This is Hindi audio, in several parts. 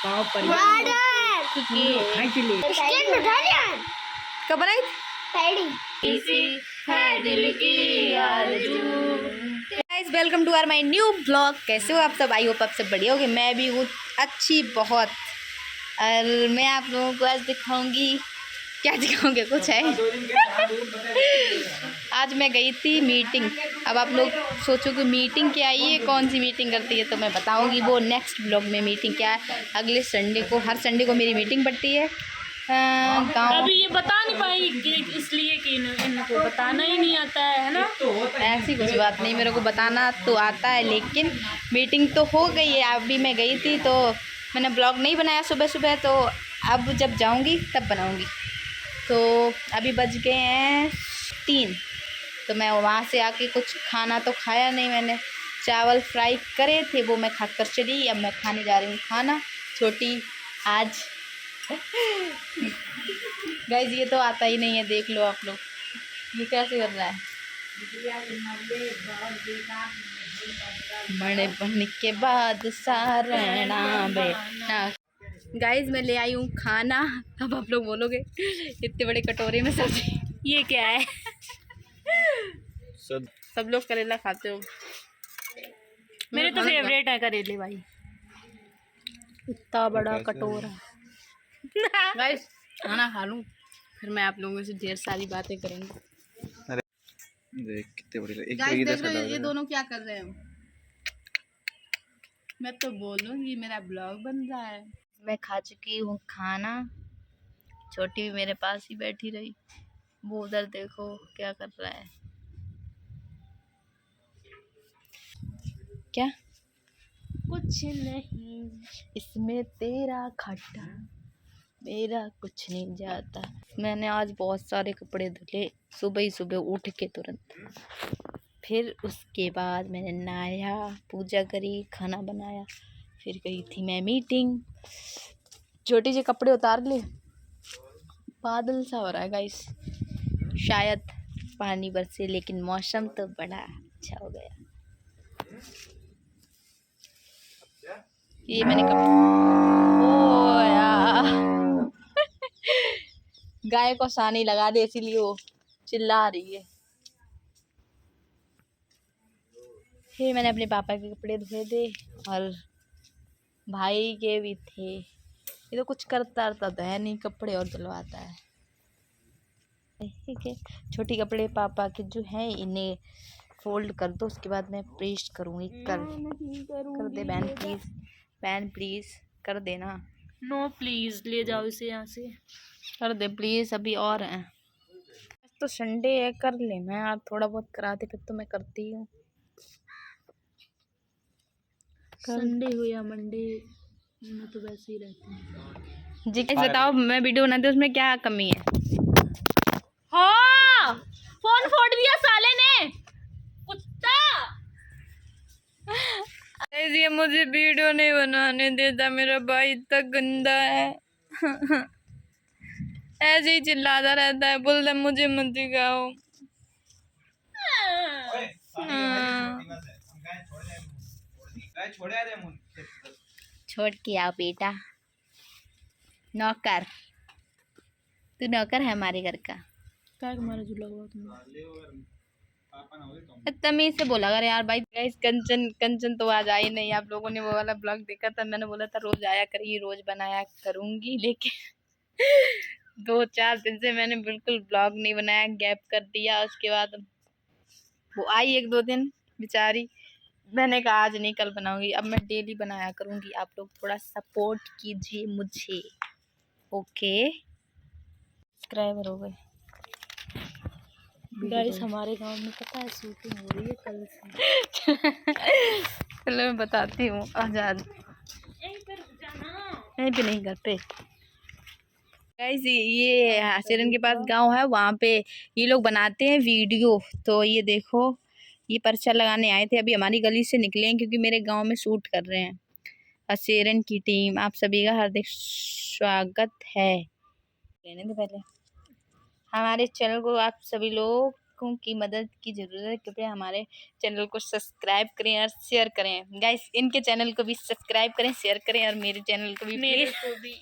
पाव पर कब बनाई guys, welcome to our my new blog. कैसे हो आप सब? आई होप आप सब बढ़िया होगे। मैं भी हूँ अच्छी बहुत। और मैं आप लोगों को आज दिखाऊंगी, क्या दिखाऊंगे, कुछ है। आज मैं गई थी मीटिंग। अब आप लोग सोचो कि मीटिंग क्या है, ये कौन सी मीटिंग करती है, तो मैं बताऊंगी वो नेक्स्ट ब्लॉग में। मीटिंग क्या है, अगले संडे को, हर संडे को मेरी मीटिंग पड़ती है गाँव। अभी ये बता नहीं पाएंगी इसलिए कि इनको बताना ही नहीं आता है ना। ऐसी कुछ बात नहीं, मेरे को बताना तो आता है, लेकिन मीटिंग तो हो गई है। अभी मैं गई थी तो मैंने ब्लॉग नहीं बनाया सुबह सुबह, तो अब जब जाऊंगी तब बनाऊंगी। तो अभी बज गए हैं 3, तो मैं वहाँ से आके कुछ खाना तो खाया नहीं मैंने। चावल फ्राई करे थे वो मैं खाकर चली। अब मैं खाने जा रही हूँ खाना। छोटी आज गाइस ये तो आता ही नहीं है, देख लो आप लोग ये कैसे कर रहा है। बड़े बनने के बाद सारणा बेटा। गाइस मैं ले आई हूँ खाना। अब आप लोग बोलोगे इतने बड़े कटोरे में सब्जी ये क्या है। सब लोग करेला खाते हो, मेरे तो फेवरेट है करेले भाई। इतना बड़ा कटोरा। गाइस खाना खा लूँ फिर मैं आप लोगों से ढेर सारी बातें करूँगी। देख कितने बड़ी एक गाइस तो देख रहे हो ये दोनों क्या कर रहे हैं। मैं तो बोलूँगी मेरा ब्लॉग बन रहा है। मैं खा चुकी हूँ खाना। छोटी भी मेरे पास ही बैठी रही। वो उधर देखो क्या कर रहा है। क्या कुछ नहीं इसमें तेरा खट्टा मेरा कुछ नहीं जाता। मैंने आज बहुत सारे कपड़े धुले सुबह ही, सुबह उठ के तुरंत। फिर उसके बाद मैंने नहाया, पूजा करी, खाना बनाया, फिर गई थी मैं मीटिंग। छोटे से कपड़े उतार ले। बादल सा हो रहा है गाइस, शायद पानी बरसे, लेकिन मौसम तो बड़ा अच्छा हो गया। ये मैंने ओ यार गाय को सानी लगा दे इसीलिए वो चिल्ला रही है। फिर मैंने अपने पापा के कपड़े धोए थे और भाई के भी थे। ये तो कुछ करता तो है नहीं, कपड़े और धुलवाता है। ठीक है, छोटी कपड़े पापा के जो हैं इन्हें फोल्ड कर दो, उसके बाद मैं प्रेस करूँगी। कर दे बहन प्लीज़, बहन प्लीज़ कर देना। नो प्लीज ले जाओ इसे यहाँ से। कर दे प्लीज़, अभी और हैं। आज तो संडे है, कर लेना यार, थोड़ा बहुत कराते फिर तो मैं करती हूँ। संडे हो या मंडे मैं तो वैसे ही रहती हूँ। जी बताओ, मैं वीडियो बनाती हूँ उसमें क्या कमी है? हाँ फोन फोड़ दिया साले ने, कुत्ता। ये मुझे वीडियो नहीं बनाने देता, मेरा भाई इतना गंदा है। ऐसे ही चिल्लाता रहता है, बोलता मुझे मत दिखाओ। छोड़ के आओ बेटा। नौकर, तू नौकर है हमारे घर का। क्या तुम्हारा झूला हुआ तुमने? तमीज से बोला कर यार भाई। गाइस कंचन, कंचन तो आज आई नहीं। आप लोगों ने वो वाला ब्लॉग देखा था, मैंने बोला था रोज आया करिए, रोज बनाया करूंगी, लेकिन 2-4 दिन से मैंने बिल्कुल ब्लॉग नहीं बनाया, गैप कर दिया। उसके बाद वो आई 1-2 दिन बेचारी, मैंने कहा आज नहीं कल बनाऊंगी। अब मैं डेली बनाया करूंगी। आप लोग थोड़ा सपोर्ट कीजिए मुझे, ओके। सब्सक्राइबर हो गए गाइस हमारे गांव में पता है शूटिंग हो रही है कल से। चलो मैं बताती हूँ। आजाद यहीं पे नहीं, घर पे। गाइस ये हासिरन के पास गांव है, वहाँ पे ये लोग बनाते हैं वीडियो। तो ये देखो, ये पर्चा लगाने आए थे, अभी हमारी गली से निकले हैं क्योंकि मेरे गांव में शूट कर रहे हैं। हासिरन की टीम, आप सभी का हार्दिक स्वागत है। लेने दो पहले, हमारे चैनल को आप सभी लोग लोगों की मदद की ज़रूरत है, कृपया हमारे चैनल को सब्सक्राइब करें और शेयर करें। गाइस इनके चैनल को भी सब्सक्राइब करें, शेयर करें और मेरे चैनल को भी मेरे प्लीज़ को भी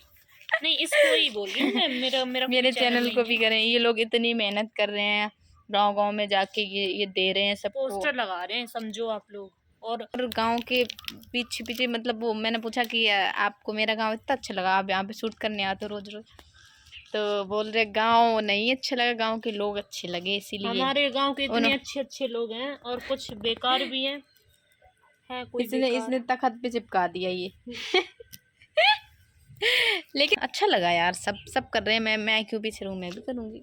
नहीं, इसको ही बोल रही हूँ मैं, मेरा मेरा कोई मेरे चैनल नहीं को है। भी करें। ये लोग इतनी मेहनत कर रहे हैं, गांव-गांव में जाके ये दे रहे हैं सबको। पोस्टर लगा रहे हैं, समझो आप लोग। और गांव के पीछे मतलब वो मैंने पूछा कि आपको मेरा गांव इतना अच्छा लगा, आप यहाँ पे शूट करने आते हो रोज-रोज? तो बोल रहे गांव नहीं अच्छा लगा, गांव के लोग अच्छे लगे, इसीलिए। हमारे गांव के इतने अच्छे अच्छे लोग हैं और कुछ बेकार भी हैं। है कोई इसने तखत पे चिपका दिया ये लेकिन अच्छा लगा यार, सब कर रहे हैं, मैं क्यों पीछे रहूं, मैं भी करूंगी।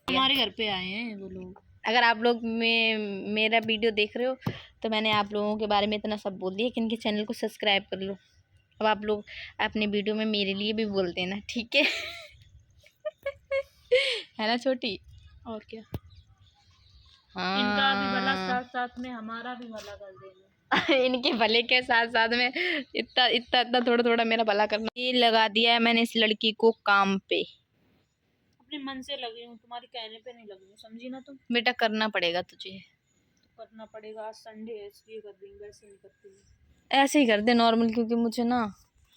हमारे घर पे आए हैं वो लोग। अगर आप लोग मेरा वीडियो देख रहे हो तो मैंने आप लोगों के बारे में इतना सब बोल दिया कि इनके चैनल को सब्सक्राइब कर लो। अब आप लोग अपने वीडियो में मेरे लिए भी बोल देना, ठीक है? है ना छोटी? और क्या, हाँ, इनका भी भला साथ साथ में हमारा भी भला कर देना। इनके भले के साथ साथ में इतना इतना इतना थोड़ा थोड़ा मेरा भला करना। ये लगा दिया है मैंने इस लड़की को काम पे। अपने मन से लगी हूँ, तुम्हारे कहने पे नहीं लगी हूँ, समझी ना तुम? बेटा करना पड़ेगा तुझे, करना पड़ेगा, आज संडे है इसलिए कर रही हूँ, वैसे नहीं करती हूँ। ऐसे ही कर दे नॉर्मल, क्योंकि मुझे ना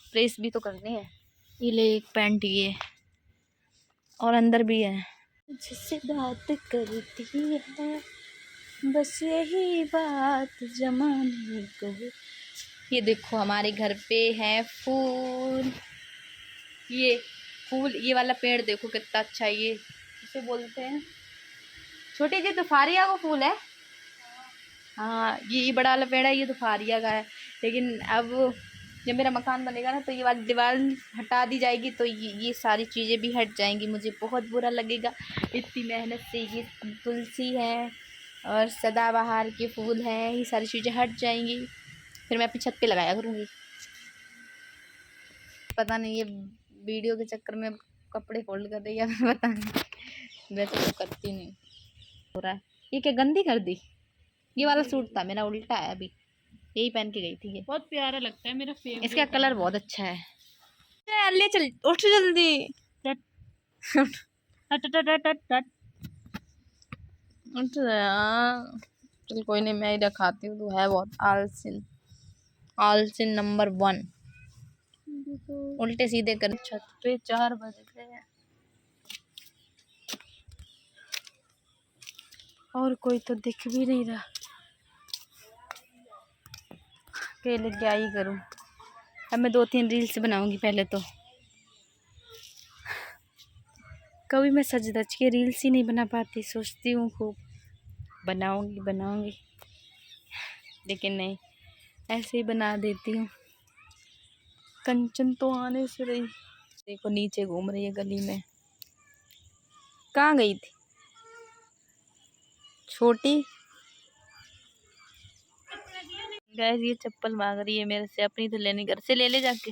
प्रेस भी तो करनी है। ये ले एक पैंट, ये और अंदर भी है। जिससे बात करती है बस यही बात जमाने को। ये देखो हमारे घर पे है फूल, ये फूल, ये वाला पेड़ देखो कितना अच्छा है। ये इसे बोलते हैं छोटी जी दोफारिया का फूल है। हाँ ये बड़ा वाला पेड़ है, ये दोफारिया का है। लेकिन अब जब मेरा मकान बनेगा ना तो ये वाली दीवार हटा दी जाएगी, तो ये सारी चीज़ें भी हट जाएंगी, मुझे बहुत बुरा लगेगा। इतनी मेहनत से ये तुलसी है और सदाबहार के फूल हैं, ये सारी चीज़ें हट जाएंगी, फिर मैं अपनी छत पे लगाया करूँगी। पता नहीं ये वीडियो के चक्कर में कपड़े फोल्ड कर रही है, पता नहीं, वैसे तो करती नहीं हो रहा है। ये क्या गंदी कर दी? ये वाला सूट था मेरा, उल्टा है, अभी यही पहन के गई थी। ये बहुत प्यारा लगता है, मेरा फेवरेट। इसका कलर बहुत अच्छा है। ले चल, उठ जल्दी। उठ चल कोई नहीं, मैं ही रखाती हूँ, तो है बहुत आलसिन, आलसिन नंबर 1। उल्टे सीधे कर। छत पे 4 बज गए और कोई तो दिख भी नहीं रहा, अकेले क्या ही करूँ। अब मैं 2-3 रील्स बनाऊंगी पहले तो। कभी मैं सज धज के रील्स ही नहीं बना पाती, सोचती हूँ खूब बनाऊंगी, लेकिन नहीं, ऐसे ही बना देती हूँ। कंचन तो आने से रही, देखो नीचे घूम रही है गली में। कहाँ गई थी छोटी? गैस ये चप्पल मांग रही है मेरे से, अपनी तो लेनी, घर से ले ले जाके।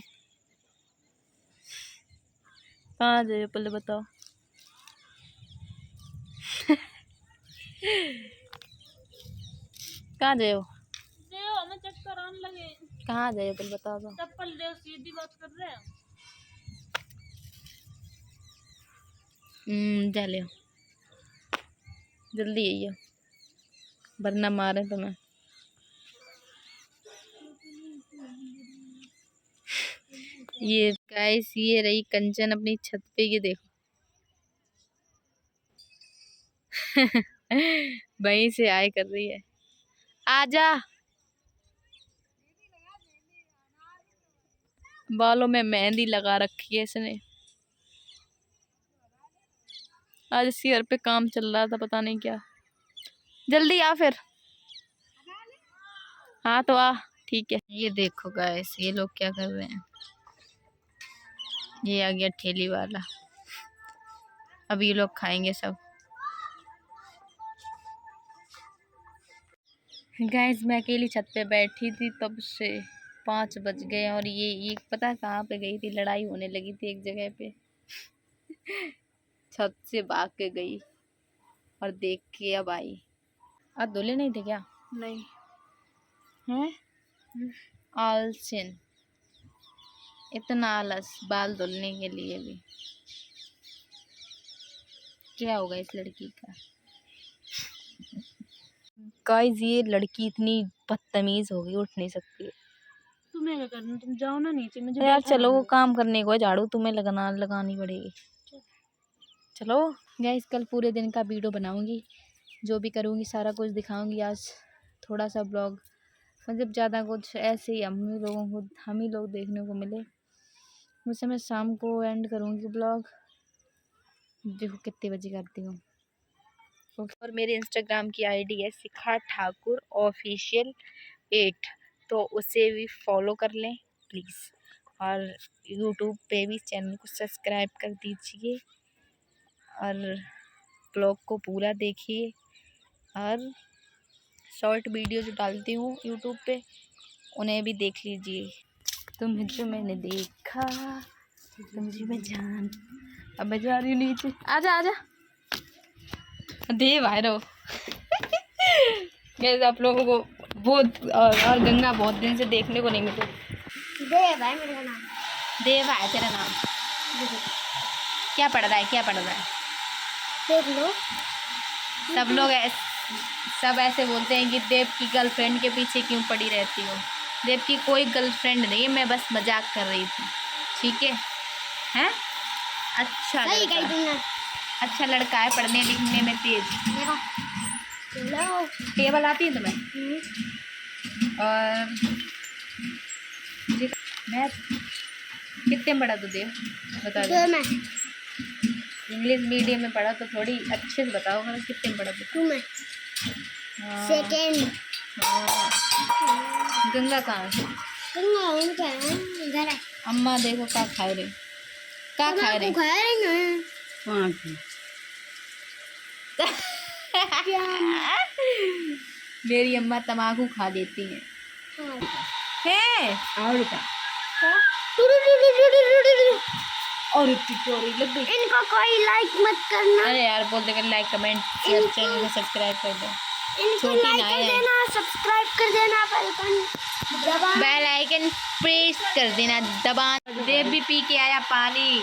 कहाँ जाए पहले बताओ? कहाँ जाए हो? हमें चक्कर आने लगे। कहाँ जाए पहले बताओ तो। चप्पल दे, सीधी बात कर रहे हैं। जा ले, जल्दी आइए वरना मारे तुम्हें। ये गाइस ये रही कंचन अपनी छत पे, ये देखो। वहीं से आए कर रही है, आजा। बालों में मेहंदी लगा रखी है इसने। आज इसके घर पे काम चल रहा था, पता नहीं क्या। जल्दी आ फिर। हाँ तो आ, ठीक है। ये देखो गाइस ये लोग क्या कर रहे हैं। ये आ गया ठेली वाला, अब ये लोग खाएंगे सब। गाइस मैं अकेली छत पे बैठी थी तब से 5 बज गए, और ये पता है कहाँ पे गई थी? लड़ाई होने लगी थी एक जगह पे। छत से भाग के गई और देख के अब आई। आज धुले नहीं थे क्या? नहीं हैं? आलसिन, इतना आलस बाल धुलने के लिए भी। क्या होगा इस लड़की का। गाइस ये लड़की इतनी बदतमीज हो गई, उठ नहीं सकती। तुम्हें क्या करना, तुम जाओ ना नीचे, मुझे यार बैठा चलो, वो रहने दो। काम करने को है, झाड़ू तुम्हें लगानी पड़ेगी। चलो गाइस, कल पूरे दिन का वीडियो बनाऊंगी, जो भी करूंगी सारा कुछ दिखाऊंगी। आज थोड़ा सा ब्लॉग, मतलब ज़्यादा कुछ ऐसे ही हम ही लोग देखने को मिले। मुझसे मैं शाम को एंड करूंगी ब्लॉग, देखो कितने बजे करती हूँ। और मेरे इंस्टाग्राम की आईडी है शिखा ठाकुर ऑफिशियल 8, तो उसे भी फॉलो कर लें प्लीज़। और यूट्यूब पे भी चैनल को सब्सक्राइब कर दीजिए और ब्लॉग को पूरा देखिए। और शॉर्ट वीडियो जो डालती हूँ यूट्यूब पे उन्हें भी देख लीजिए। तुम्हें जो मैंने देखा, तुम जो मैं जान। अब मैं जा रही हूँ नीचे, आजा आजा दे भाई रहो। गैस आप लोगों को बहुत और गंगा बहुत दिन से देखने को नहीं मिली। देव है मेरा नाम। देव है तेरा नाम। क्या पढ़ रहा है, क्या पढ़ रहा है? देख लो, सब ऐसे बोलते हैं कि देव की गर्लफ्रेंड के पीछे क्यों पड़ी रहती हो। देव की कोई गर्लफ्रेंड नहीं है, मैं बस मजाक कर रही थी, ठीक है? हैं? अच्छा सही लड़का, कही तुमने। अच्छा लड़का है, पढ़ने लिखने में तेज। देखो, लो। टेबल आती है तुम्हें? और मैथ कितने में पढ़ा तू देव, बता दो। दो में, इंग्लिश मीडियम में पढ़ा तो थोड़ी अच्छे से बताओ, मतलब कितने में पढ़ा तू? 2 में, हाँ, सेकेंड। हाँ। गंगा कहाँ है? गंगा उनका है, घर है। अम्मा देखो क्या खाए रहे, क्या खाए रहे? खा रही हैं। कहाँ की? मेरी अम्मा तम्बाकू खा लेती है। है और क्या? और इतनी चोरी लग गई। इनको कोई लाइक मत करना। अरे यार बोल देकर लाइक कमेंट शेयर, चैनल को सब्सक्राइब कर दो। इनको छोटी लाइक नाय कर है। देना, सब्सक्राइब कर देना, बेल आइकन प्रेस कर देना, दबा। देव भी पी के आया पानी,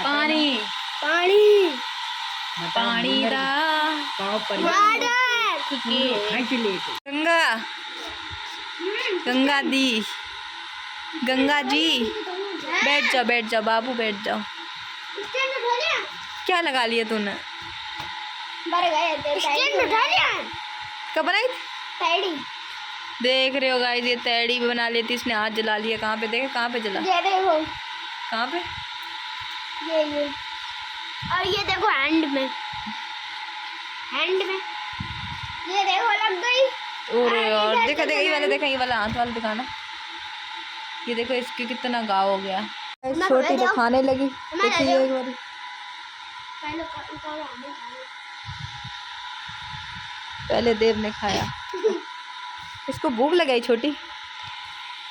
पानी पानी, पानी दा वाटर। गंगा, गंगा दी, गंगा जी बैठ जाओ बाबू, बैठ जाओ। क्या लगा लिया तूने? कब बनाई? तैड़ी। देख रहे हो गाइस, ये तैड़ी भी बना लेती, इसने हाथ जला लिया। कहाँ पे देखे, कहाँ पे जला? ये देखो, कहाँ पे? ये और ये देखो हैंड में, ये देखो लग गई। और यार देखा देखा, ये वाला देखा, ये वाला हाथ वाला दिखाना। ये देखो इसके कितना घाव हो गया। छोटी तो खाने लगी, देखिए एक बार। पहले देव ने खाया, इसको भूख लगाई छोटी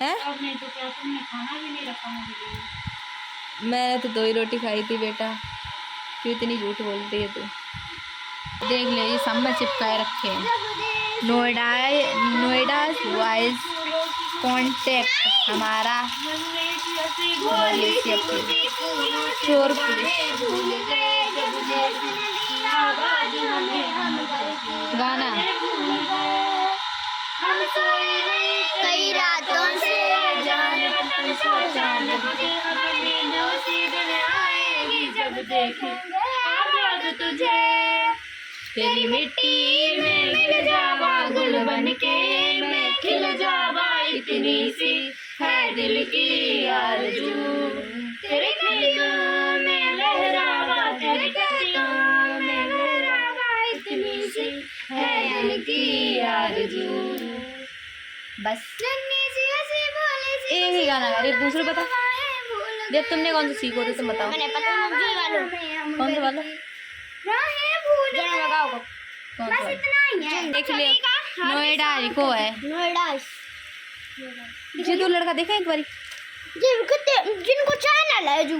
है। अब नहीं तो क्या, तुमने खाना भी नहीं रखा मेरे लिए। मैंने तो 2 ही रोटी खाई थी बेटा, क्यों इतनी झूठ बोलती है तू? देख ले, ये सामने चिपकाए रखे हैं। नोएडा वॉइस कॉन्टेक्ट हमारा चोर गाना। कई रातों से तुझे तेरी मिट्टी में मिल जावा गुल बनके, मैं खिल जावा इतनी सी है दिल की आरज़ू। तेरे कलियों में लहरावा, तेरे कलियों में लहरावा इतनी सी है दिल की आरज़ू। बस एक ही गाना गा रही, दूसरा बता। जब तुमने कौन सा सीखो थे तुम बताओ। मैंने पता कौन सा वाला? लगाओ। कौन बस सा? इतना ही है। देख लियो, नोएडा को है। नोएडा जी दो लड़का देखा एक बारी। जिनको चैनल है जो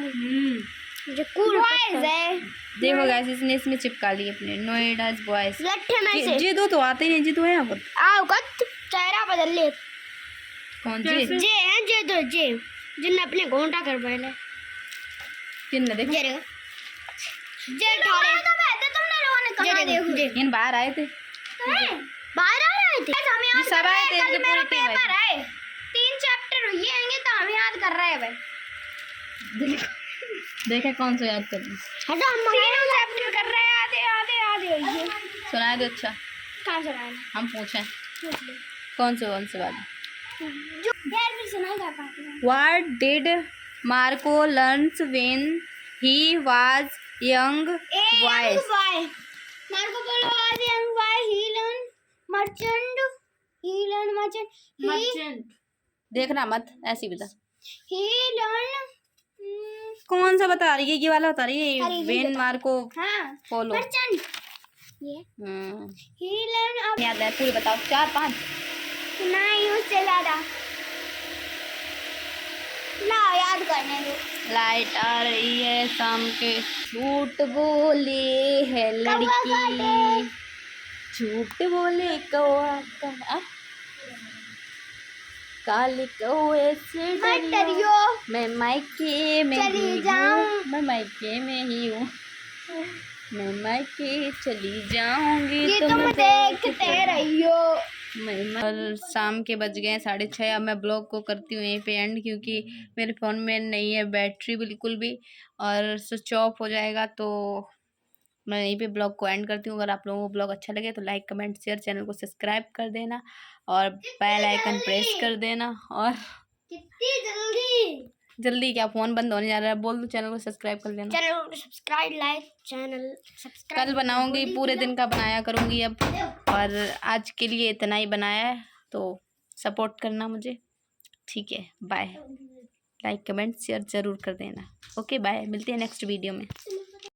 कूल बॉयज है। देखो गाइस, इसने इसमें चिपका लिए अपने नोएडा बॉयज। लट्ठे में से जी दो तो आते ही नहीं, जी दो है यहाँ पर। आओ कत चेहरा बदल ले। कौन जी? जे हैं जे दो जे जिनने अपने घोंटा कर पहले। किन ने देखा? ये देखो जेठाड़े तो कहते तुमने लोगों ने कहा देखो इन बाहर आए थे, बाहर आ रहे थे हमें याद सब आए थे, कल इनके मेरा पूरी टीम आई पेपर है 3 चैप्टर हुए आएंगे तो हम याद कर रहे हैं भाई देखे कौन सा याद कर हटो हम 3 चैप्टर कर रहे हैं आधे आधे आधे हुए सुनाए दो। अच्छा कहां से आए हम पूछें कौन से बात। जो यार भी सुनाई कर पाते हैं What did Marco learns when he was young boy? Marco Polo was young boy. He learned merchant. Merchant. देखना मत, ऐसी बता। He learned. कौन सा बता रही है? ये वाला बता रही है। अरे ये वेन मार्को हाँ. पोलो। Merchant. ये. He learned. याद है, पूरी बताओ। 4-5 नहीं उससे ज़्यादा. ला याद करने दो. लाइट आ रही है शाम के। झूठ बोले है लड़की, झूठ बोले कौआ का, काले कौए से मत डरियो, डरियो. मैं मायके में चली ही जाऊं. हूँ, मैं मायके में ही हूँ, मैं मायके चली जाऊंगी ये तुम देखते रहियो. और शाम के बज गए 6:30। अब मैं ब्लॉग को करती हूँ यहीं पे एंड, क्योंकि मेरे फ़ोन में नहीं है बैटरी बिल्कुल भी और स्विच ऑफ हो जाएगा। तो मैं यहीं पे ब्लॉग को एंड करती हूँ। अगर आप लोगों को ब्लॉग अच्छा लगे तो लाइक कमेंट शेयर, चैनल को सब्सक्राइब कर देना और बेल आइकन प्रेस कर देना। और कितनी जल्दी. जल्दी क्या, फ़ोन बंद होने जा रहा है, बोल दो चैनल को सब्सक्राइब कर लेना। चैनल को सब्सक्राइब लाइक चैनल सब्सक्राइब. कल बनाऊंगी, पूरे दिन का बनाया करूंगी अब, और आज के लिए इतना ही बनाया है, तो सपोर्ट करना मुझे, ठीक है। बाय, लाइक कमेंट शेयर ज़रूर कर देना। ओके बाय, मिलते हैं नेक्स्ट वीडियो में।